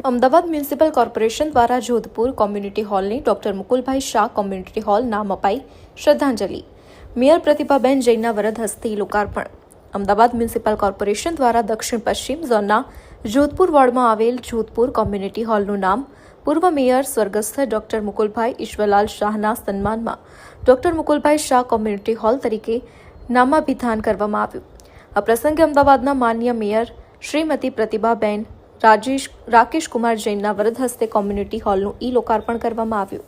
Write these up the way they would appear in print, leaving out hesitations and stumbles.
Ahmedabad municipal corporation દ્વારા Jodhpur community હોલની doctor Mukulbhai Shah community hall નામ અપાઈ શ્રદ્ધાંજલિ. મેયર પ્રતિભાબેન જૈનના વરદ હસ્તે લોકાર્પણ. અમદાવાદ મ્યુનિસિપલ કોર્પોરેશન દ્વારા દક્ષિણ પશ્ચિમ ઝોનના જોધપુર વોર્ડમાં આવેલ જોધપુર કોમ્યુનિટી હોલનું નામ પૂર્વ મેયર સ્વર્ગસ્થ ડોક્ટર મુકુલભાઈ ઈશ્વરલાલ શાહના સન્માનમાં doctor Mukulbhai Shah community hall તરીકે નામાભિધાન કરવામાં આવ્યું. આ પ્રસંગે અમદાવાદના માન્ય મેયર શ્રીમતી પ્રતિભાબેન રાકેશ કુમાર જૈનના વરદ હસ્તે કોમ્યુનિટી હોલનું લોકાર્પણ કરવામાં આવ્યું.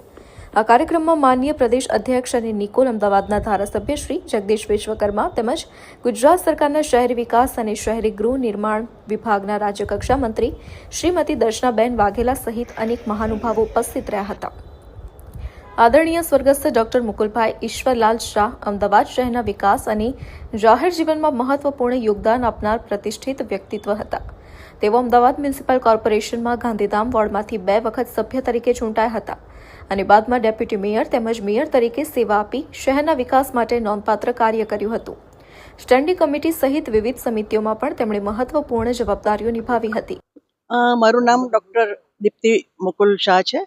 આ કાર્યક્રમમાં માન્ય પ્રદેશ અધ્યક્ષ અને નિકોલ અમદાવાદના ધારાસભ્ય શ્રી જગદીશ વિશ્વકર્મા તેમજ ગુજરાત સરકારના શહેરી વિકાસ અને શહેરી ગૃહ નિર્માણ વિભાગના રાજ્યકક્ષા મંત્રી શ્રીમતી દર્શનાબેન વાઘેલા સહિત અનેક મહાનુભાવો ઉપસ્થિત રહ્યા હતા. આદરણીય સ્વર્ગસ્થ ડોક્ટર મુકુલભાઈ ઈશ્વરલાલ શાહ અમદાવાદ શહેરના વિકાસ અને જાહેર જીવનમાં મહત્વપૂર્ણ યોગદાન આપનાર પ્રતિષ્ઠિત વ્યક્તિત્વ હતા. તેઓ અમદાવાદ મ્યુનિસિપલ કોર્પોરેશનમાં ગાંધીધામ વોર્ડમાંથી 2 વખત સભ્ય તરીકે ચૂંટાયા હતા અને બાદમાં ડેપ્યુટી મેયર તેમજ મેયર તરીકે સેવા આપી શહેરના વિકાસ માટે નોંધપાત્ર કાર્ય કર્યું હતું. સ્ટેન્ડિંગ કમિટી સહિત વિવિધ સમિતિઓમાં પણ તેમણે મહત્વપૂર્ણ જવાબદારીઓ નિભાવી હતી. મારું નામ ડૉક્ટર દીપ્તિ મુકુલ શાહ છે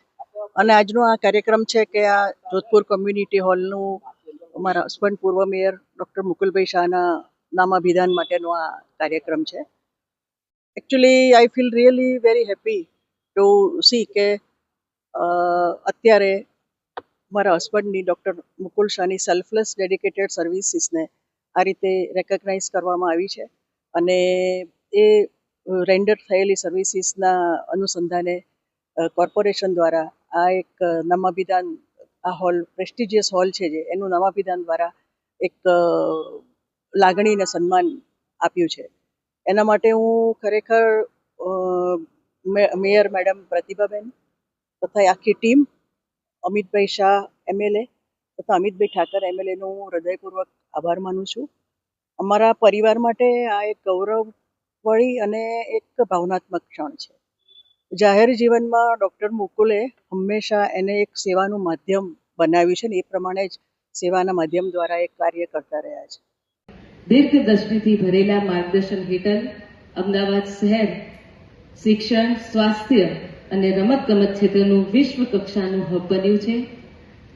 અને આજનો આ કાર્યક્રમ છે કે આ જોધપુર કોમ્યુનિટી હોલનું અમારા હસબન્ડ પૂર્વ મેયર ડૉક્ટર મુકુલભાઈ શાહના નામાભિધાન માટેનો આ કાર્યક્રમ છે. Actually I feel really very happy to C કે અત્યારે મારા હસબન્ડની ડૉક્ટર મુકુલ શાહની સેલ્ફલેસ ડેડિકેટેડ સર્વિસીસને આ રીતે રેકગ્નાઇઝ કરવામાં આવી છે અને એ રેન્ડર થયેલી સર્વિસીસના અનુસંધાને કોર્પોરેશન દ્વારા આ એક નામાભિધાન આ હોલ પ્રેસ્ટિજિયસ હોલ છે જે એનું નામાભિધાન દ્વારા એક લાગણી અને સન્માન આપ્યું છે. એના માટે હું ખરેખર મેયર મેડમ પ્રતિભાબેન તથા આખી ટીમ અમિતભાઈ શાહ એમએલએ તથા અમિતભાઈ ઠાકર એમએલએનો હું હૃદયપૂર્વક આભાર માનું છું. અમારા પરિવાર માટે આ એક ગૌરવવળી અને એક ભાવનાત્મક ક્ષણ છે. જાહેર જીવનમાં ડૉક્ટર મુકુલે હંમેશા એને એક સેવાનું માધ્યમ બનાવ્યું છે ને એ પ્રમાણે જ સેવાના માધ્યમ દ્વારા એક કાર્ય કરતા રહ્યા છે. દીર્ઘદ્રષ્ટિથી ભરેલા માર્ગદર્શન હેઠળ અમદાવાદ શહેર શિક્ષણ, સ્વાસ્થ્ય અને રમતગમત ક્ષેત્રનું વિશ્વ કક્ષાનું હબ બન્યું છે.